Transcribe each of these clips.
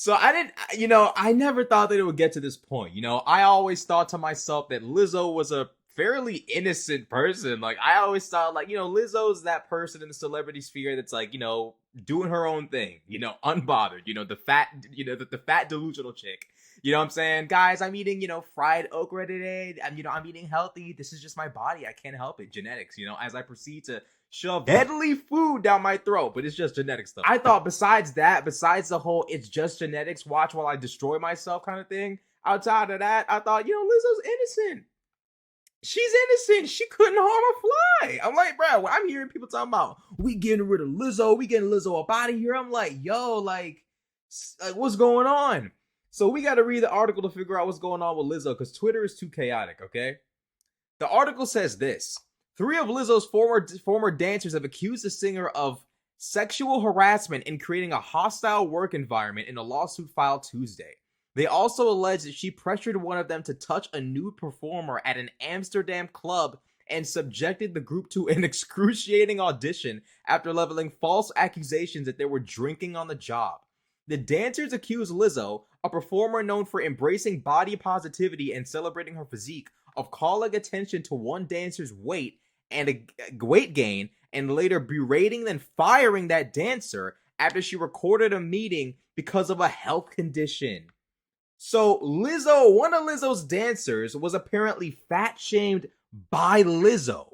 So I didn't, I never thought that it would get to this point. I always thought to myself that Lizzo was a fairly innocent person. Like, I always thought, like, Lizzo's that person in the celebrity sphere that's like, doing her own thing, unbothered, the fat, the fat delusional chick. You know what I'm saying? Guys, I'm eating, fried okra today. I'm eating healthy. This is just my body. I can't help it. Genetics, as I proceed to shove deadly food down my throat, but it's just genetic stuff. I thought besides the whole it's just genetics, watch while I destroy myself kind of thing, outside of that, I thought, Lizzo's innocent. She's innocent. She couldn't harm a fly. I'm like, bro, I'm hearing people talking about we getting rid of Lizzo, we getting Lizzo up out of here. I'm like, yo, like what's going on? So we got to read the article to figure out what's going on with Lizzo because Twitter is too chaotic, okay? The article says this. 3 of Lizzo's former dancers have accused the singer of sexual harassment and creating a hostile work environment in a lawsuit filed Tuesday. They also allege that she pressured one of them to touch a nude performer at an Amsterdam club and subjected the group to an excruciating audition after leveling false accusations that they were drinking on the job. The dancers accuse Lizzo, a performer known for embracing body positivity and celebrating her physique, of calling attention to one dancer's weight and a weight gain and later berating and firing that dancer after she recorded a meeting because of a health condition. So Lizzo, one of Lizzo's dancers, was apparently fat shamed by Lizzo.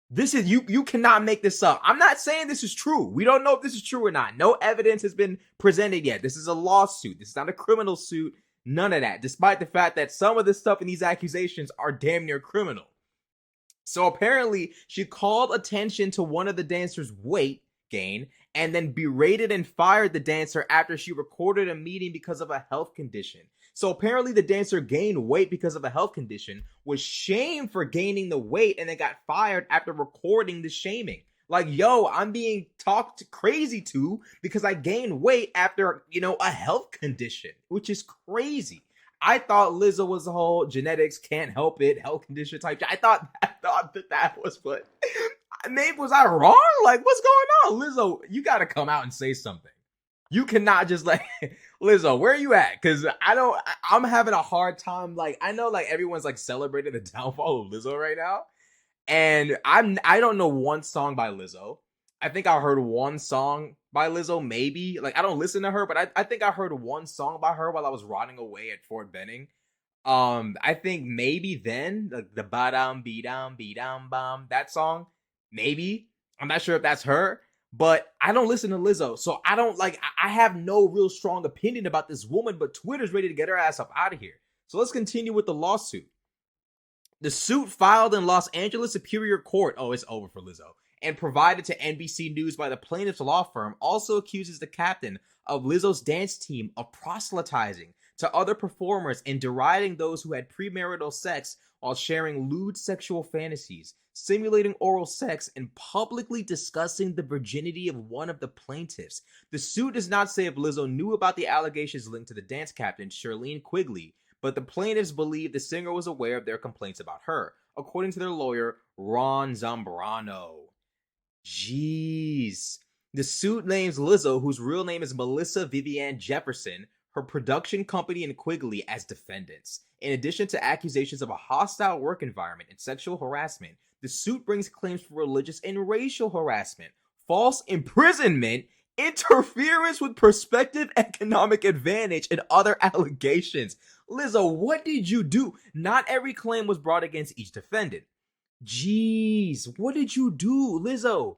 This is you cannot make this up. I'm not saying this is true. We don't know if this is true or not. No evidence has been presented yet. This is a lawsuit. This is not a criminal suit. None of that, despite the fact that some of the stuff in these accusations are damn near criminal. So apparently, she called attention to one of the dancers' weight gain and then berated and fired the dancer after she recorded a meeting because of a health condition. So apparently the dancer gained weight because of a health condition, was shamed for gaining the weight, and then got fired after recording the shaming. Like, yo, I'm being talked crazy to because I gained weight after, a health condition, which is crazy. I thought Lizzo was the whole genetics, can't help it, health condition type. I thought that was what. Maybe was I wrong? Like, what's going on? Lizzo, you got to come out and say something. You cannot just like, Lizzo, where are you at? Because I'm having a hard time. Like, I know like everyone's like celebrating the downfall of Lizzo right now. And I don't know one song by Lizzo. I think I heard one song by Lizzo, maybe. Like, I don't listen to her, but I think I heard one song by her while I was rotting away at Fort Benning. I think maybe then, the ba-dum, be-dum, be-dum, bum, that song, maybe. I'm not sure if that's her, but I don't listen to Lizzo, so I don't, like, I have no real strong opinion about this woman, but Twitter's ready to get her ass up out of here. So let's continue with the lawsuit. The suit filed in Los Angeles Superior Court, oh, it's over for Lizzo, and provided to NBC News by the plaintiff's law firm also accuses the captain of Lizzo's dance team of proselytizing to other performers and deriding those who had premarital sex while sharing lewd sexual fantasies, simulating oral sex, and publicly discussing the virginity of one of the plaintiffs. The suit does not say if Lizzo knew about the allegations linked to the dance captain, Shirlene Quigley, but the plaintiffs believe the singer was aware of their complaints about her, according to their lawyer, Ron Zambrano. Jeez. The suit names Lizzo, whose real name is Melissa Vivian Jefferson, her production company, and Quigley as defendants. In addition to accusations of a hostile work environment and sexual harassment, the suit brings claims for religious and racial harassment, false imprisonment, interference with prospective economic advantage, and other allegations. Lizzo, what did you do? Not every claim was brought against each defendant. Jeez, what did you do, Lizzo?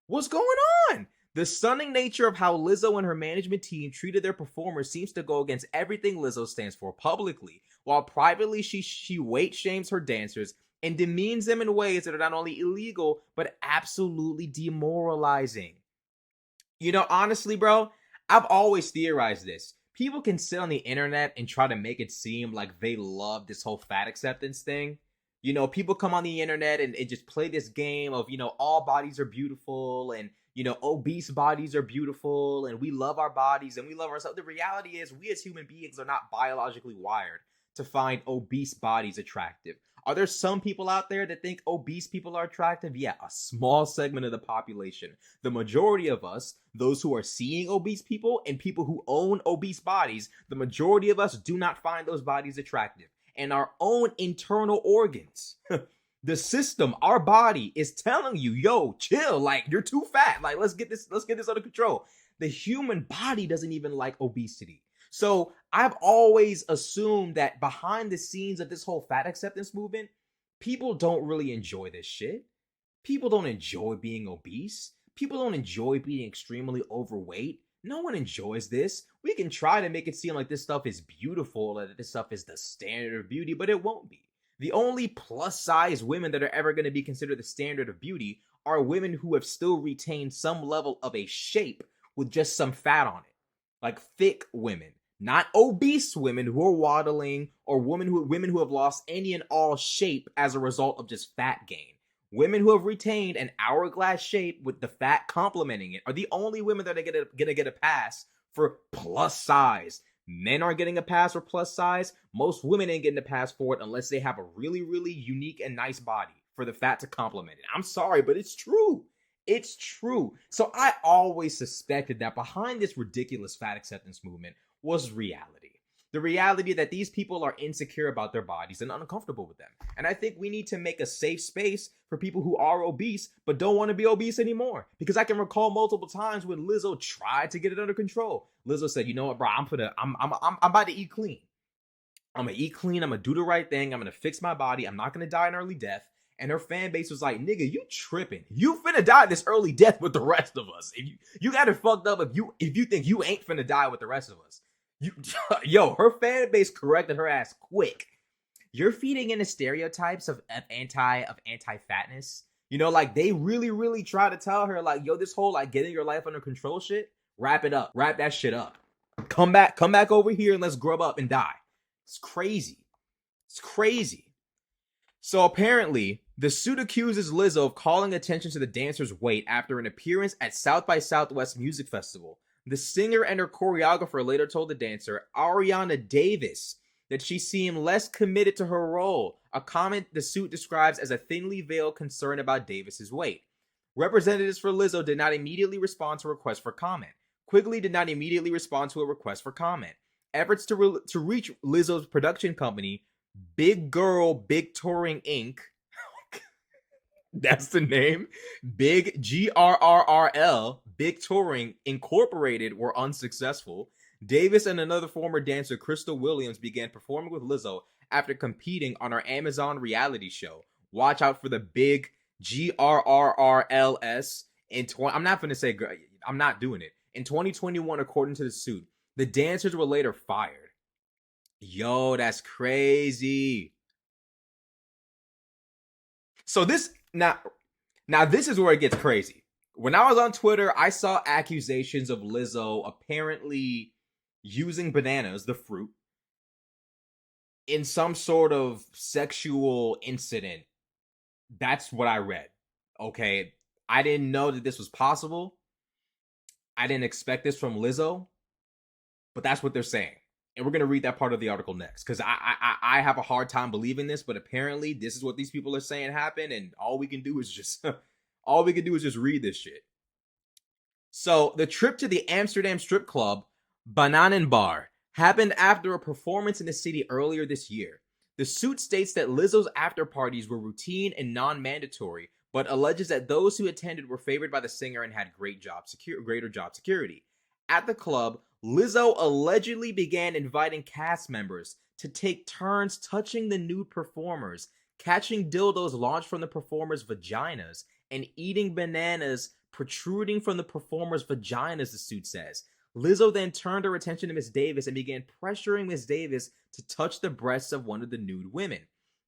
What's going on? The stunning nature of how Lizzo and her management team treated their performers seems to go against everything Lizzo stands for publicly, while privately she weight shames her dancers and demeans them in ways that are not only illegal, but absolutely demoralizing. Honestly, bro, I've always theorized this. People can sit on the internet and try to make it seem like they love this whole fat acceptance thing. People come on the internet and just play this game of, all bodies are beautiful and, obese bodies are beautiful and we love our bodies and we love ourselves. The reality is we as human beings are not biologically wired to find obese bodies attractive. Are there some people out there that think obese people are attractive? Yeah, a small segment of the population. The majority of us, those who are seeing obese people and people who own obese bodies, the majority of us do not find those bodies attractive. And our own internal organs, the system, our body is telling you, yo, chill, like you're too fat. Like let's get this under control. The human body doesn't even like obesity. So I've always assumed that behind the scenes of this whole fat acceptance movement, people don't really enjoy this shit. People don't enjoy being obese. People don't enjoy being extremely overweight. No one enjoys this. We can try to make it seem like this stuff is beautiful, that this stuff is the standard of beauty, but it won't be. The only plus size women that are ever going to be considered the standard of beauty are women who have still retained some level of a shape with just some fat on it. Like thick women. Not obese women who are waddling, or women who have lost any and all shape as a result of just fat gain. Women who have retained an hourglass shape with the fat complementing it are the only women that are gonna get a pass for plus size. Men aren't getting a pass for plus size. Most women ain't getting a pass for it unless they have a really, really unique and nice body for the fat to complement it. I'm sorry, but it's true. It's true. So I always suspected that behind this ridiculous fat acceptance movement was reality. The reality that these people are insecure about their bodies and uncomfortable with them. And I think we need to make a safe space for people who are obese but don't want to be obese anymore. Because I can recall multiple times when Lizzo tried to get it under control. Lizzo said, "You know what, bro? I'm about to eat clean. I'm gonna eat clean. I'm gonna do the right thing. I'm gonna fix my body. I'm not gonna die an early death." And her fan base was like, "Nigga, you tripping? You finna die this early death with the rest of us. If you got it fucked up if you think you ain't finna die with the rest of us." Yo, her fan base corrected her ass quick. You're feeding into stereotypes of anti-fatness. You know, like they really, really try to tell her, like, yo, this whole like getting your life under control shit, wrap it up, wrap that shit up. Come back over here and let's grub up and die. It's crazy. It's crazy. So apparently, the suit accuses Lizzo of calling attention to the dancer's weight after an appearance at South by Southwest Music Festival. The singer and her choreographer later told the dancer, Ariana Davis, that she seemed less committed to her role, a comment the suit describes as a thinly veiled concern about Davis's weight. Representatives for Lizzo did not immediately respond to a request for comment. Quigley did not immediately respond to a request for comment. Efforts to reach Lizzo's production company, Big Girl Big Touring Inc., that's the name, Big GRRRL, Big Touring Incorporated, were unsuccessful. Davis and another former dancer, Crystal Williams, began performing with Lizzo after competing on her Amazon reality show. Watch out for the Big GRRRLS in I'm not gonna say, I'm not doing it. In 2021, according to the suit, the dancers were later fired. Yo, that's crazy. So this now this is where it gets crazy. When I was on Twitter, I saw accusations of Lizzo apparently using bananas, the fruit, in some sort of sexual incident. That's what I read. Okay, I didn't know that this was possible. I didn't expect this from Lizzo, but that's what they're saying. And we're going to read that part of the article next, because I have a hard time believing this, but apparently this is what these people are saying happened, and all we can do is just read this shit. So the trip to the Amsterdam strip club Bananenbar happened after a performance in the city earlier this year. The suit states that Lizzo's after parties were routine and non-mandatory, but alleges that those who attended were favored by the singer and had greater job security. At the club, Lizzo allegedly began inviting cast members to take turns touching the nude performers, catching dildos launched from the performers' vaginas, and eating bananas protruding from the performers' vaginas, the suit says. Lizzo then turned her attention to Miss Davis and began pressuring Miss Davis to touch the breasts of one of the nude women.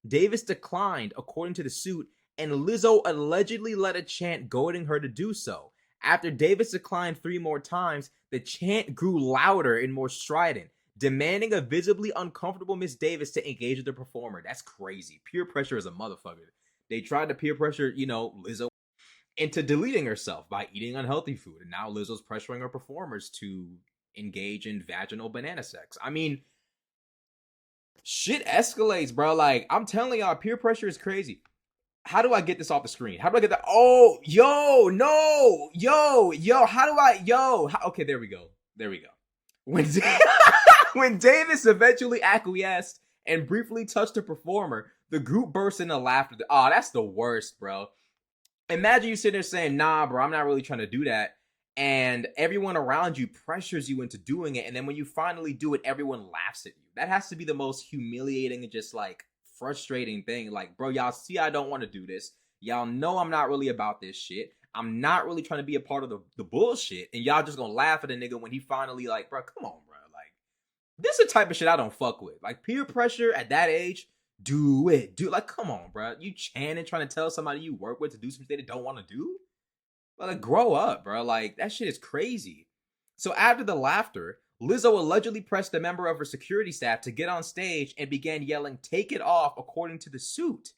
Davis declined, according to the suit, and Lizzo allegedly led a chant goading her to do so. After Davis declined 3 more times, the chant grew louder and more strident, demanding a visibly uncomfortable Miss Davis to engage with the performer. That's crazy. Peer pressure is a motherfucker. They tried to peer pressure, Lizzo into deleting herself by eating unhealthy food, and now Lizzo's pressuring her performers to engage in vaginal banana sex. I mean, Shit escalates, bro. Like, I'm telling y'all, peer pressure is crazy. How do I get this off the screen? How do I get that? Oh, yo, no, yo, how do I, okay, there we go. There we go. When, when Davis eventually acquiesced and briefly touched a performer, the group burst into laughter. Oh, that's the worst, bro. Imagine you sitting there saying, nah, bro, I'm not really trying to do that. And everyone around you pressures you into doing it. And then when you finally do it, everyone laughs at you. That has to be the most humiliating and just like frustrating thing. Like, bro, y'all see I don't want to do this. Y'all know I'm not really about this shit. I'm not really trying to be a part of the bullshit. And y'all just gonna laugh at a nigga when he finally like, bro, come on, bro. Like, this is the type of shit I don't fuck with. Like, peer pressure at that age, do it. Like, come on, bro. You chanting, trying to tell somebody you work with to do something they don't want to do? Like, grow up, bro. Like, that shit is crazy. So after the laughter, Lizzo allegedly pressed a member of her security staff to get on stage and began yelling, "Take it off," according to the suit.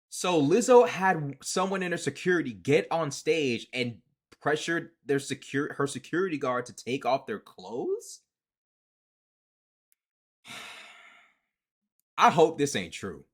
So Lizzo had someone in her security get on stage and pressured her security guard to take off their clothes? I hope this ain't true.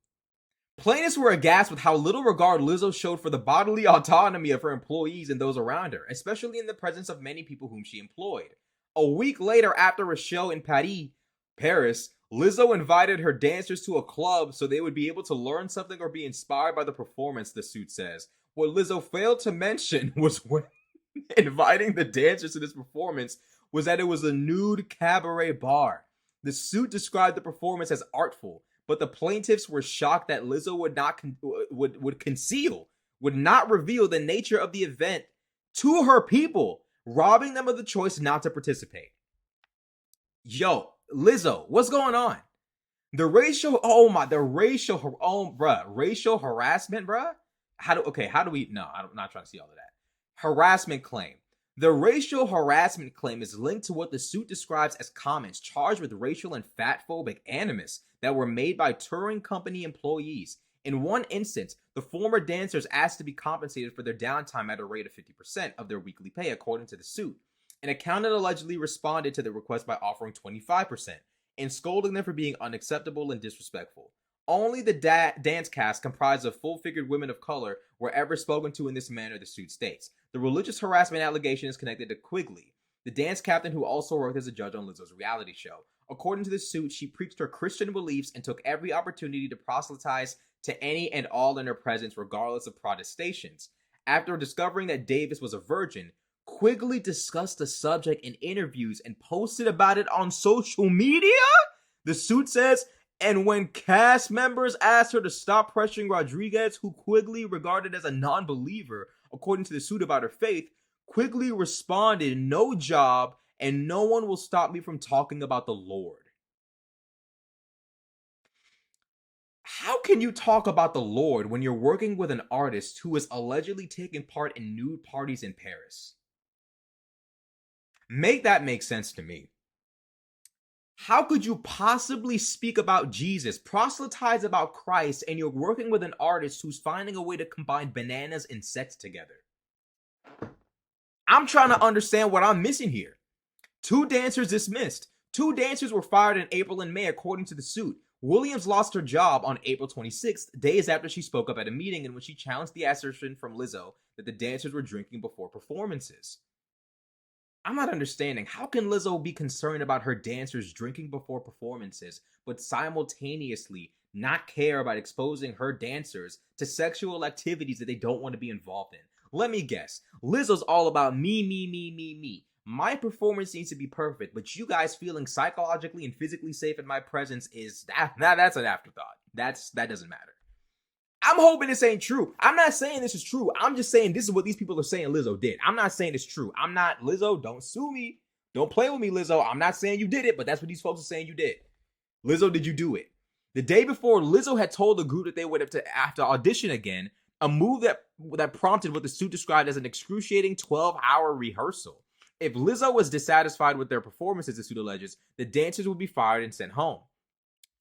Plaintiffs were aghast with how little regard Lizzo showed for the bodily autonomy of her employees and those around her, especially in the presence of many people whom she employed. A week later, after a show in Paris, Lizzo invited her dancers to a club so they would be able to learn something or be inspired by the performance, the suit says. What Lizzo failed to mention was when inviting the dancers to this performance was that it was a nude cabaret bar. The suit described the performance as artful, but the plaintiffs were shocked that Lizzo would not reveal the nature of the event to her people, robbing them of the choice not to participate. Yo, Lizzo, what's going on? Racial harassment, bruh? I'm not trying to see all of that. Harassment claim. The racial harassment claim is linked to what the suit describes as comments charged with racial and fatphobic animus that were made by touring company employees. In one instance, the former dancers asked to be compensated for their downtime at a rate of 50% of their weekly pay, according to the suit. An accountant allegedly responded to the request by offering 25% and scolding them for being unacceptable and disrespectful. Only the dance cast, comprised of full-figured women of color, were ever spoken to in this manner, the suit states. The religious harassment allegation is connected to Quigley, the dance captain who also worked as a judge on Lizzo's reality show. According to the suit, she preached her Christian beliefs and took every opportunity to proselytize to any and all in her presence, regardless of protestations. After discovering that Davis was a virgin, Quigley discussed the subject in interviews and posted about it on social media? The suit says, and when cast members asked her to stop pressuring Rodriguez, who Quigley regarded as a non-believer, according to the suit about her faith, Quigley responded, "No job, and no one will stop me from talking about the Lord." How can you talk about the Lord when you're working with an artist who is allegedly taking part in nude parties in Paris? Make that make sense to me. How could you possibly speak about Jesus, proselytize about Christ, and you're working with an artist who's finding a way to combine bananas and sex together? I'm trying to understand what I'm missing here. 2 dancers dismissed. 2 dancers were fired in April and May, according to the suit. Williams lost her job on April 26th, days after she spoke up at a meeting in which she challenged the assertion from Lizzo that the dancers were drinking before performances. I'm not understanding. How can Lizzo be concerned about her dancers drinking before performances, but simultaneously not care about exposing her dancers to sexual activities that they don't want to be involved in? Let me guess. Lizzo's all about me, me, me, me, me. My performance needs to be perfect, but you guys feeling psychologically and physically safe in my presence is that's an afterthought. That doesn't matter. I'm hoping this ain't true. I'm not saying this is true. I'm just saying this is what these people are saying Lizzo did. I'm not saying it's true. I'm not, Lizzo, don't sue me. Don't play with me, Lizzo. I'm not saying you did it, but that's what these folks are saying you did. Lizzo, did you do it? The day before, Lizzo had told the group that they would have to audition again, a move that prompted what the suit described as an excruciating 12-hour rehearsal. If Lizzo was dissatisfied with their performances, the suit alleges, the dancers would be fired and sent home.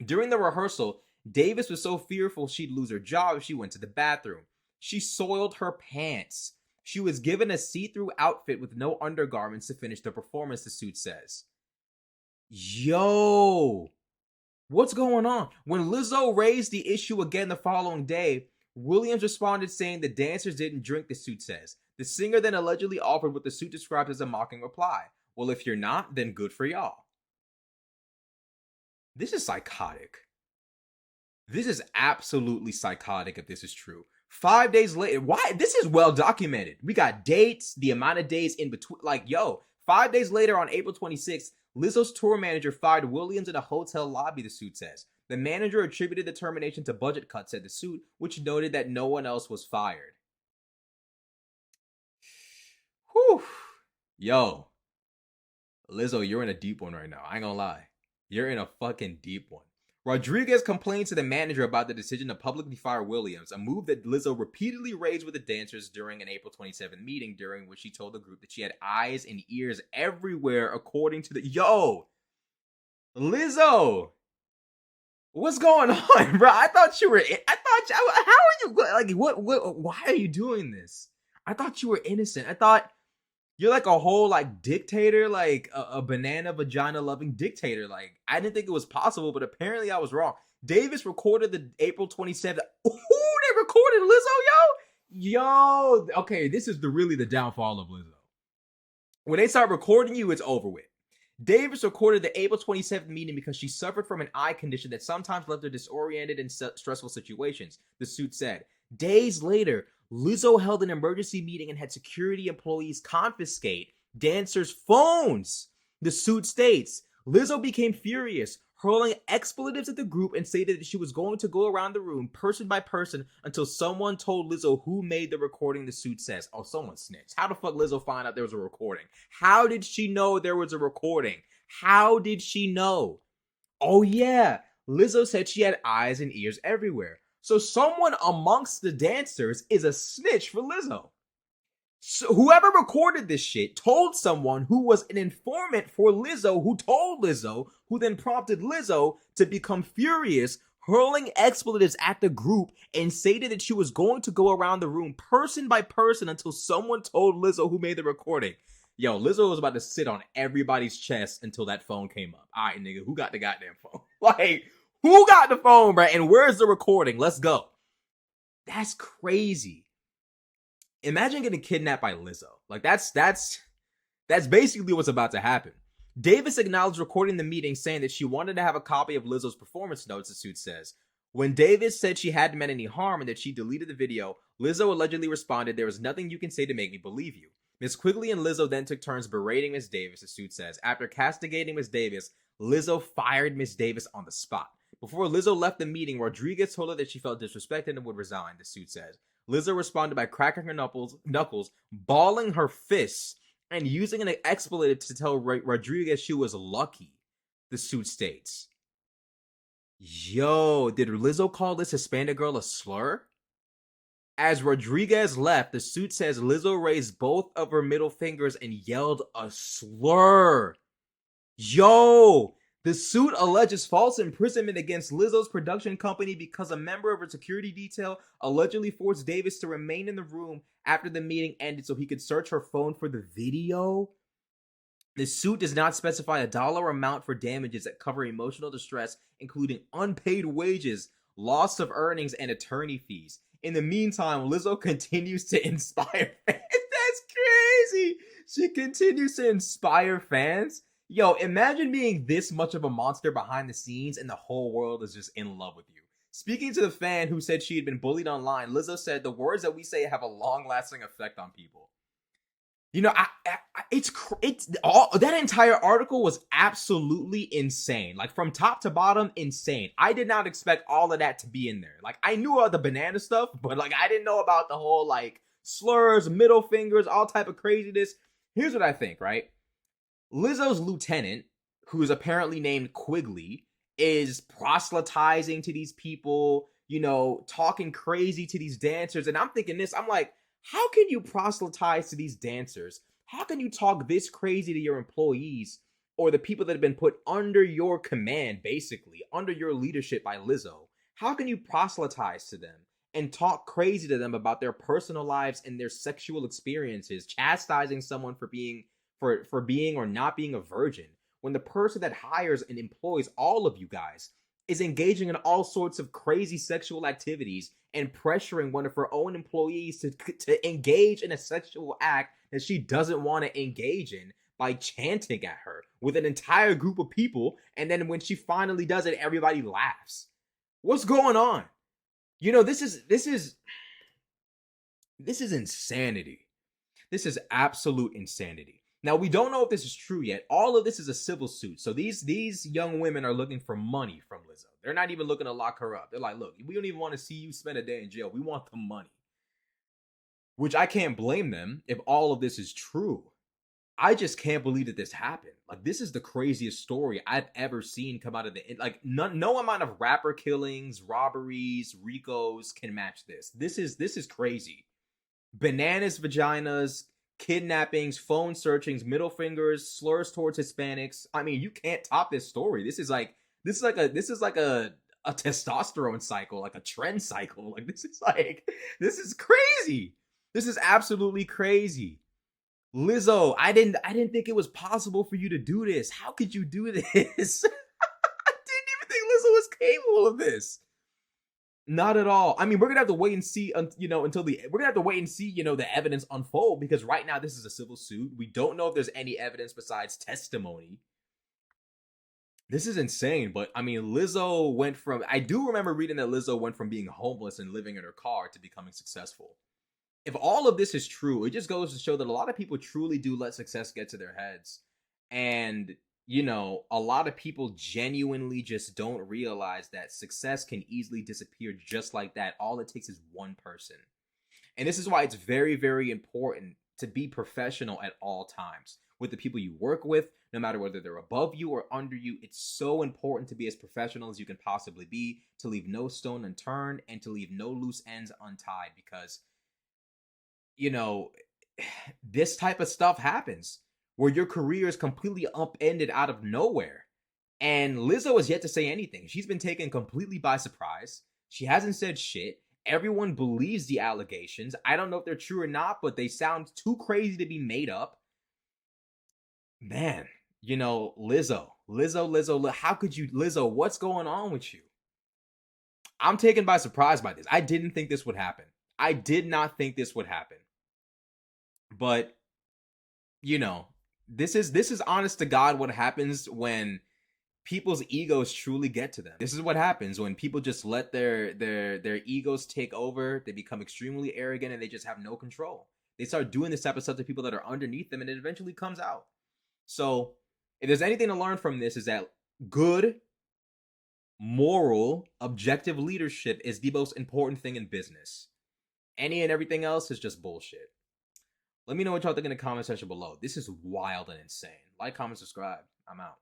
During the rehearsal, Davis was so fearful she'd lose her job if she went to the bathroom. She soiled her pants. She was given a see-through outfit with no undergarments to finish the performance, the suit says. Yo, what's going on? When Lizzo raised the issue again the following day, Williams responded saying the dancers didn't drink, the suit says. The singer then allegedly offered what the suit described as a mocking reply. Well, if you're not, then good for y'all. This is psychotic. This is absolutely psychotic if this is true. 5 days later, why? This is well documented. We got dates, the amount of days in between. Like, yo, 5 days later on April 26th, Lizzo's tour manager fired Williams in a hotel lobby, the suit says. The manager attributed the termination to budget cuts, said the suit, which noted that no one else was fired. Whew. Yo, Lizzo, you're in a deep one right now. I ain't gonna lie. You're in a fucking deep one. Rodriguez complained to the manager about the decision to publicly fire Williams, a move that Lizzo repeatedly raised with the dancers during an April 27th meeting, during which she told the group that she had eyes and ears everywhere, according to the... Yo! Lizzo! What's going on, bro? I thought you were... How are you... Like, why are you doing this? I thought you were innocent. I thought... You're like a whole like dictator, like a banana vagina loving dictator. Like, I didn't think it was possible, but apparently I was wrong. Davis recorded the April 27th. Ooh, they recorded Lizzo, yo? Yo, okay, this is really the downfall of Lizzo. When they start recording you, it's over with. Davis recorded the April 27th meeting because she suffered from an eye condition that sometimes left her disoriented in stressful situations, the suit said. Days later, Lizzo held an emergency meeting and had security employees confiscate dancers' phones. The suit states, Lizzo became furious, hurling expletives at the group and stated that she was going to go around the room person by person until someone told Lizzo who made the recording, the suit says. Oh, someone snitched. How the fuck Lizzo find out there was a recording? How did she know there was a recording? How did she know? Oh yeah, Lizzo said she had eyes and ears everywhere. So someone amongst the dancers is a snitch for Lizzo. So whoever recorded this shit told someone who was an informant for Lizzo, who told Lizzo, who then prompted Lizzo to become furious, hurling expletives at the group and stated that she was going to go around the room person by person until someone told Lizzo who made the recording. Yo, Lizzo was about to sit on everybody's chest until that phone came up. All right, nigga, who got the goddamn phone? Like, who got the phone, bro? And where's the recording? Let's go. That's crazy. Imagine getting kidnapped by Lizzo. Like, that's basically what's about to happen. Davis acknowledged recording the meeting, saying that she wanted to have a copy of Lizzo's performance notes, the suit says. When Davis said she hadn't meant any harm and that she deleted the video, Lizzo allegedly responded, "There was nothing you can say to make me believe you." Ms. Quigley and Lizzo then took turns berating Ms. Davis, the suit says. After castigating Ms. Davis, Lizzo fired Ms. Davis on the spot. Before Lizzo left the meeting, Rodriguez told her that she felt disrespected and would resign, the suit says. Lizzo responded by cracking her knuckles, balling her fists, and using an expletive to tell Rodriguez she was lucky, the suit states. Yo, did Lizzo call this Hispanic girl a slur? As Rodriguez left, the suit says Lizzo raised both of her middle fingers and yelled a slur. Yo, the suit alleges false imprisonment against Lizzo's production company because a member of her security detail allegedly forced Davis to remain in the room after the meeting ended so he could search her phone for the video. The suit does not specify a dollar amount for damages that cover emotional distress, including unpaid wages, loss of earnings, and attorney fees. In the meantime, Lizzo continues to inspire fans. That's crazy. She continues to inspire fans. Yo, imagine being this much of a monster behind the scenes and the whole world is just in love with you. Speaking to the fan who said she had been bullied online, Lizzo said, "The words that we say have a long-lasting effect on people." You know, it's all that entire article was absolutely insane. Like, from top to bottom, insane. I did not expect all of that to be in there. Like, I knew about the banana stuff, but like, I didn't know about the whole like slurs, middle fingers, all type of craziness. Here's what I think, right? Lizzo's lieutenant, who is apparently named Quigley, is proselytizing to these people, you know, talking crazy to these dancers. And I'm thinking this, I'm like, how can you proselytize to these dancers? How can you talk this crazy to your employees or the people that have been put under your command, basically, under your leadership by Lizzo? How can you proselytize to them and talk crazy to them about their personal lives and their sexual experiences, chastising someone for being or not being a virgin, when the person that hires and employs all of you guys is engaging in all sorts of crazy sexual activities and pressuring one of her own employees to engage in a sexual act that she doesn't want to engage in by chanting at her with an entire group of people, and then when she finally does it, everybody laughs. What's going on? You know, this is insanity. This is absolute insanity. Now, we don't know if this is true yet. All of this is a civil suit. So these young women are looking for money from Lizzo. They're not even looking to lock her up. They're like, look, we don't even want to see you spend a day in jail. We want the money. Which I can't blame them if all of this is true. I just can't believe that this happened. Like, this is the craziest story I've ever seen come out of the, like, no amount of rapper killings, robberies, Ricos can match this. This is crazy. Bananas, vaginas, kidnappings, phone searchings, middle fingers, slurs towards Hispanics. I mean, you can't top this story. This is like a testosterone cycle, like a trend cycle. Like, this is crazy. This is absolutely crazy. Lizzo, I didn't think it was possible for you to do this. How could you do this? I didn't even think Lizzo was capable of this. Not at all. I mean, we're gonna have to wait and see, we're gonna have to wait and see, the evidence unfold, because right now this is a civil suit. We don't know if there's any evidence besides testimony. This is insane. But I mean, Lizzo went from, I do remember reading that Lizzo went from being homeless and living in her car to becoming successful. If all of this is true, it just goes to show that a lot of people truly do let success get to their heads. And, a lot of people genuinely just don't realize that success can easily disappear just like that. All it takes is one person. And this is why it's very, very important to be professional at all times with the people you work with, no matter whether they're above you or under you. It's so important to be as professional as you can possibly be, to leave no stone unturned and to leave no loose ends untied, because this type of stuff happens where your career is completely upended out of nowhere. And Lizzo has yet to say anything. She's been taken completely by surprise. She hasn't said shit. Everyone believes the allegations. I don't know if they're true or not, but they sound too crazy to be made up. Man, Lizzo, how could you, Lizzo, what's going on with you? I'm taken by surprise by this. I didn't think this would happen. I did not think this would happen. But, this is honest to God what happens when people's egos truly get to them. This is what happens when people just let their egos take over. They become extremely arrogant and they just have no control. They start doing this type of stuff to people that are underneath them, and it eventually comes out. So if there's anything to learn from this, is that good, moral, objective leadership is the most important thing in business. Any and everything else is just bullshit. Let me know what y'all think in the comment section below. This is wild and insane. Like, comment, subscribe. I'm out.